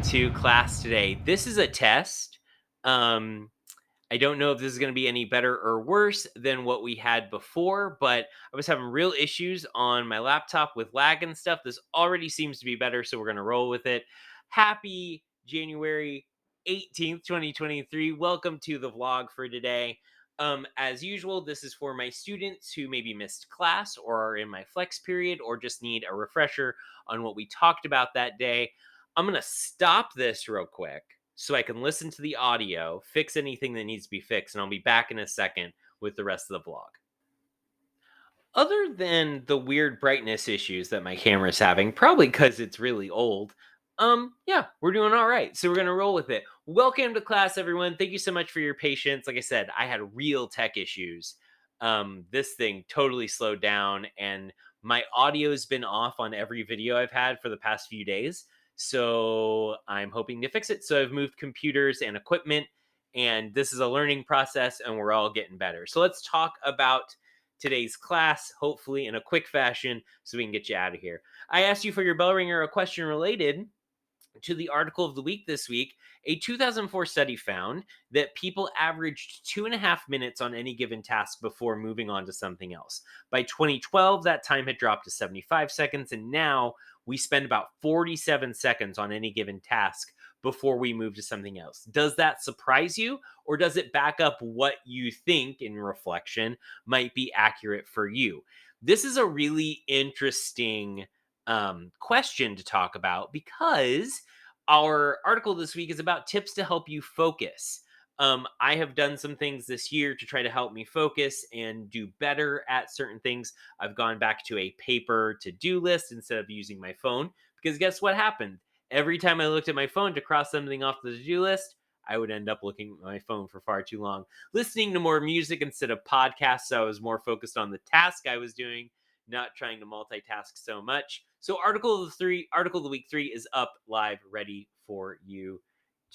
to class today. This is a test. Um, I don't know if this is going to be any better or worse than what we had before, but I was having real issues on my laptop with lag and stuff. This already seems to be better, so we're going to roll with it. Happy January 18th, 2023. Welcome to the vlog for today. As usual, this is for my students who maybe missed class or are in my flex period or just need a refresher on what we talked about that day. I'm going to stop this real quick so I can listen to the audio, fix anything that needs to be fixed, and I'll be back in a second with the rest of the vlog. Other than the weird brightness issues that my camera's having, probably because it's really old, yeah, we're doing all right. So we're gonna roll with it. Welcome to class, everyone. Thank you so much for your patience. Like I said, I had real tech issues. This thing totally slowed down, and my audio's been off on every video I've had for the past few days. So I'm hoping to fix it. So I've moved computers and equipment, and this is a learning process, and we're all getting better. So let's talk about today's class, hopefully in a quick fashion, so we can get you out of here. I asked you for your bell ringer, a question related to the article of the week this week. A 2004 study found that people averaged 2.5 minutes on any given task before moving on to something else. By 2012, that time had dropped to 75 seconds, and now we spend about 47 seconds on any given task before we move to something else. Does that surprise you, or does it back up what you think in reflection might be accurate for you? This is a really interesting question to talk about because our article this week is about tips to help you focus. I have done some things this year to try to help me focus and do better at certain things. I've gone back to a paper to do list instead of using my phone because guess what happened? Every time I looked at my phone to cross something off the to do list, I would end up looking at my phone for far too long. Listening to more music instead of podcasts, so I was more focused on the task I was doing, not trying to multitask so much. So article of the week 3 is up live, ready for you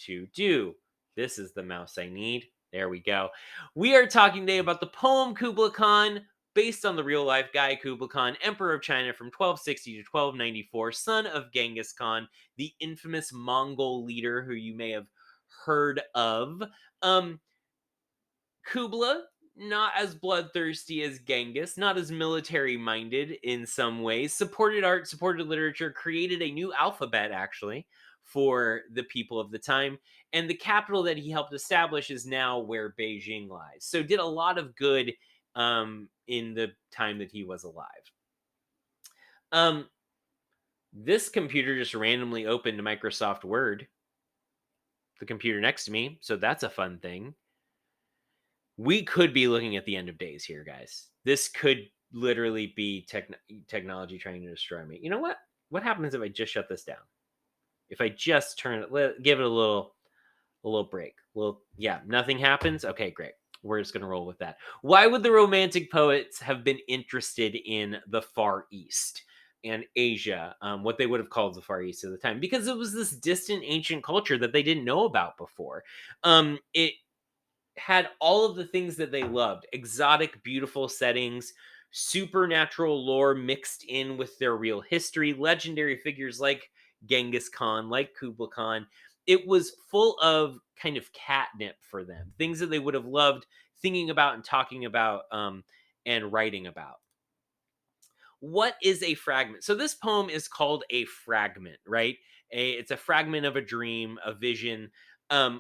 to do. This is the mouse I need. There we go. We are talking today about the poem Kubla Khan, based on the real life guy Kubla Khan, Emperor of China from 1260 to 1294, son of Genghis Khan, the infamous Mongol leader who you may have heard of. Kubla, not as bloodthirsty as Genghis, not as military minded in some ways, supported art, supported literature, created a new alphabet actually for the people of the time. And the capital that he helped establish is now where Beijing lies. So, did a lot of good in the time that he was alive. Um, this computer just randomly opened Microsoft Word, the computer next to me. So, that's a fun thing. We could be looking at the end of days here, guys. This could literally be technology trying to destroy me. You know what? What happens if I just shut this down? If I just turn it, give it a little break. Well, yeah, nothing happens. Okay, great. We're just gonna roll with that. Why would the Romantic poets have been interested in the Far East and Asia, what they would have called the Far East at the time? Because it was this distant ancient culture that they didn't know about before. It had all of the things that they loved: exotic, beautiful settings, supernatural lore mixed in with their real history, legendary figures like Genghis Khan, like Kubla Khan. It was full of kind of catnip for them, things that they would have loved thinking about and talking about and writing about. What is a fragment? So this poem is called a fragment, right? It's a fragment of a dream, a vision.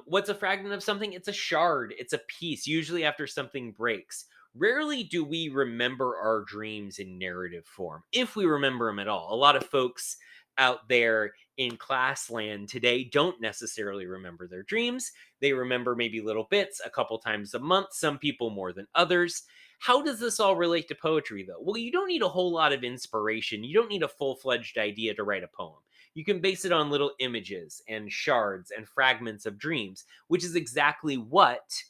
What's a fragment of something? It's a shard, it's a piece, usually after something breaks. Rarely do we remember our dreams in narrative form, if we remember them at all. A lot of folks out there in class land today don't necessarily remember their dreams. They remember maybe little bits a couple times a month, some people more than others. How does this all relate to poetry, though? Well, you don't need a whole lot of inspiration. You don't need a full fledged idea to write a poem. You can base it on little images and shards and fragments of dreams, which is exactly what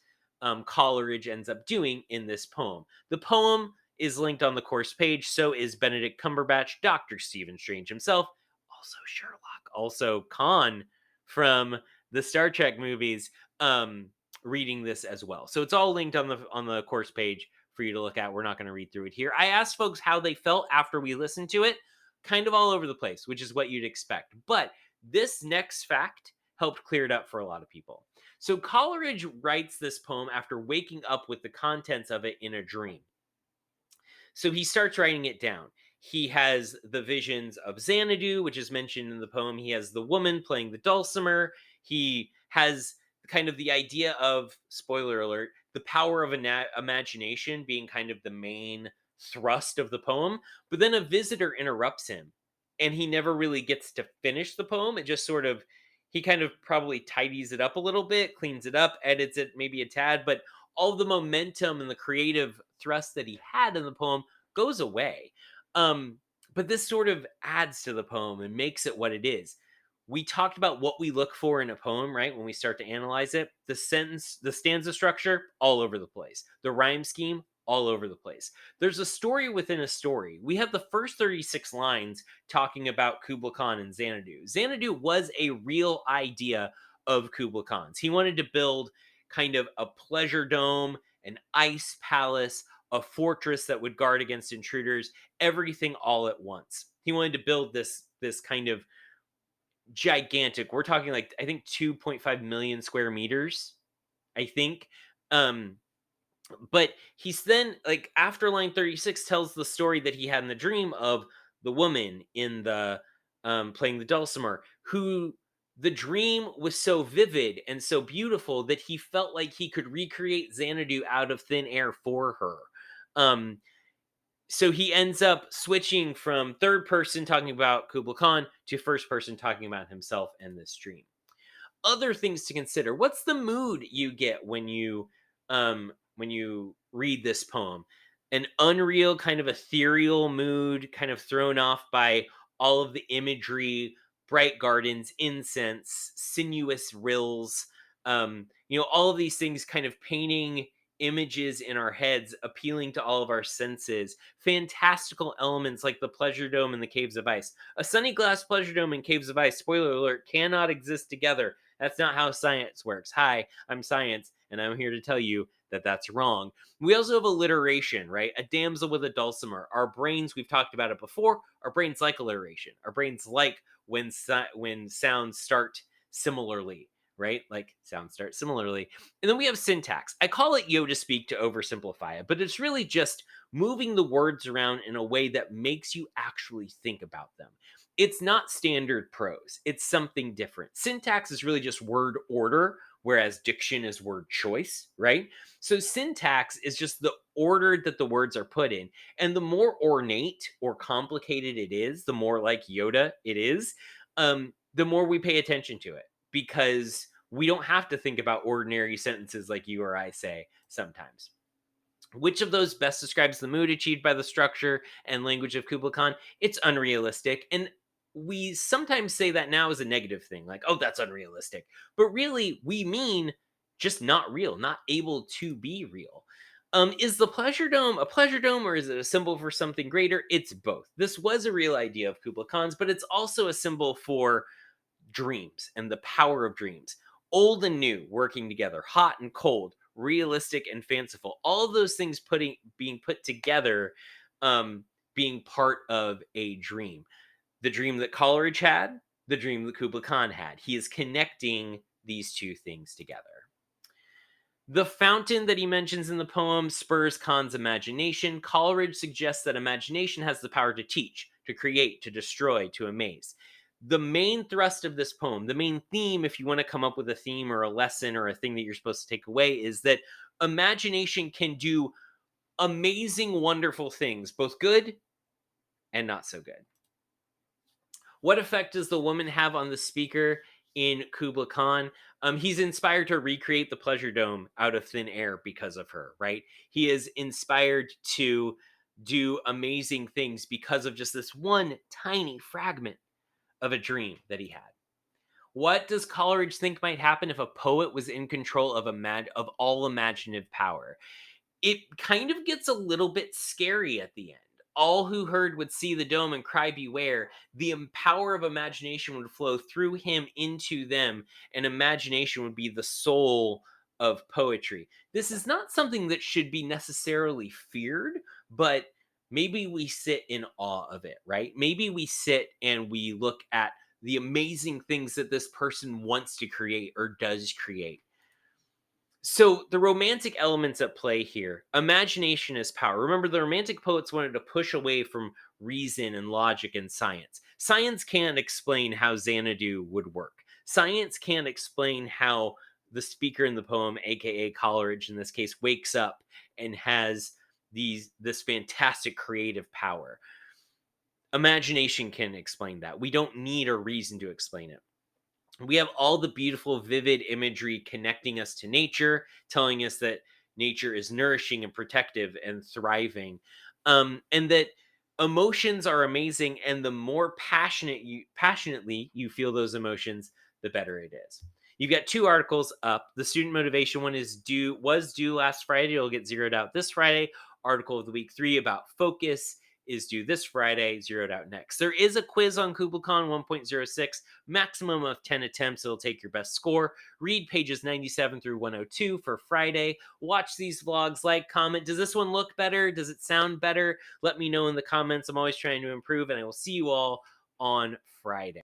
Coleridge ends up doing in this poem. The poem is linked on the course page. So is Benedict Cumberbatch, Dr. Stephen Strange himself, also Sherlock, also Khan from the Star Trek movies, reading this as well. So it's all linked on the course page for you to look at. We're not going to read through it here. I asked folks how they felt after we listened to it. Kind of all over the place, which is what you'd expect. But This next fact helped clear it up for a lot of people. So Coleridge writes this poem after waking up with the contents of it in a dream. So he starts writing it down. He has the visions of Xanadu, which is mentioned in the poem. He has the woman playing the dulcimer. He has kind of the idea of, spoiler alert, the power of imagination being kind of the main thrust of the poem. But then a visitor interrupts him, and he never really gets to finish the poem. It just sort of, he kind of probably tidies it up a little bit, cleans it up, edits it maybe a tad, but all the momentum and the creative thrust that he had in the poem goes away. Um, but this sort of adds to the poem and makes it what it is. We talked about what we look for in a poem, right? When we start to analyze it, the sentence, the stanza structure, all over the place. The rhyme scheme, all over the place. There's a story within a story. We have the first 36 lines talking about Kubla Khan and Xanadu. Xanadu was a real idea of Kubla Khan's. He wanted to build kind of a pleasure dome, an ice palace, a fortress that would guard against intruders, everything all at once. He wanted to build this kind of gigantic. We're talking like I think 2.5 million square meters, I think. Um but he's then like after line 36 tells the story that he had in the dream of the woman in the playing the dulcimer, who the dream was so vivid and so beautiful that he felt like he could recreate Xanadu out of thin air for her. um so he ends up switching from third person talking about Kubla Khan to first person talking about himself and this dream. Other things to consider. What's the mood you get when you read this poem? An unreal kind of ethereal mood, kind of thrown off by all of the imagery, bright gardens, incense, sinuous rills, all of these things kind of painting images in our heads, appealing to all of our senses. Fantastical elements like the pleasure dome and the caves of ice. A sunny glass pleasure dome and caves of ice, spoiler alert, cannot exist together. That's not how science works. Hi, I'm science, and I'm here to tell you that that's wrong. We also have alliteration, right? A damsel with a dulcimer. Our brains, we've talked about it before, our brains like alliteration. Our brains like when sounds start similarly, right? Like sounds start similarly. And then we have syntax. I call it Yoda speak to oversimplify it, but it's really just moving the words around in a way that makes you actually think about them. It's not standard prose. It's something different. Syntax is really just word order, whereas diction is word choice, right? So syntax is just the order that the words are put in. And the more ornate or complicated it is, the more like Yoda it is, the more we pay attention to it, because we don't have to think about ordinary sentences like you or I say sometimes. Which of those best describes the mood achieved by the structure and language of Kubla Khan? It's unrealistic. And we sometimes say that now as a negative thing, like, oh, that's unrealistic. But really, we mean just not real, not able to be real. Is the pleasure dome a pleasure dome, or is it a symbol for something greater? It's both. This was a real idea of Kubla Khan's, but it's also a symbol for dreams and the power of dreams. Old and new working together, hot and cold, realistic and fanciful. All of those things being put together, um, being part of a dream. The dream that Coleridge had, the dream that Kubla Khan had. He is connecting these two things together. The fountain that he mentions in the poem spurs Khan's imagination. Coleridge suggests that imagination has the power to teach, to create, to destroy, to amaze. The main thrust of this poem, the main theme, if you want to come up with a theme or a lesson or a thing that you're supposed to take away, is that imagination can do amazing, wonderful things, both good and not so good. What effect does the woman have on the speaker in Kubla Khan? He's inspired to recreate the pleasure dome out of thin air because of her, right? He is inspired to do amazing things because of just this one tiny fragment of a dream that he had. What does Coleridge think might happen if a poet was in control of of all imaginative power? It kind of gets a little bit scary at the end. All who heard would see the dome and cry beware. The power of imagination would flow through him into them, and imagination would be the soul of poetry. This is not something that should be necessarily feared, but maybe we sit in awe of it, right? Maybe we sit and we look at the amazing things that this person wants to create or does create. So the romantic elements at play here, imagination is power. Remember, the romantic poets wanted to push away from reason and logic and science. Science can't explain how Xanadu would work. Science can't explain how the speaker in the poem, aka Coleridge in this case, wakes up and has this fantastic creative power. Imagination can explain that. We don't need a reason to explain it. We have all the beautiful, vivid imagery connecting us to nature, telling us that nature is nourishing and protective and thriving, and that emotions are amazing. And the more passionately you feel those emotions, the better it is. You've got two articles up. The student motivation one is due last Friday. It'll get zeroed out this Friday. Article of the week 3 about focus is due this Friday, zeroed out next. There is a quiz on KublaCon 1.06, maximum of 10 attempts. It'll take your best score. Read pages 97 through 102 for Friday. Watch these vlogs, like, comment. Does this one look better? Does it sound better? Let me know in the comments. I'm always trying to improve, and I will see you all on Friday.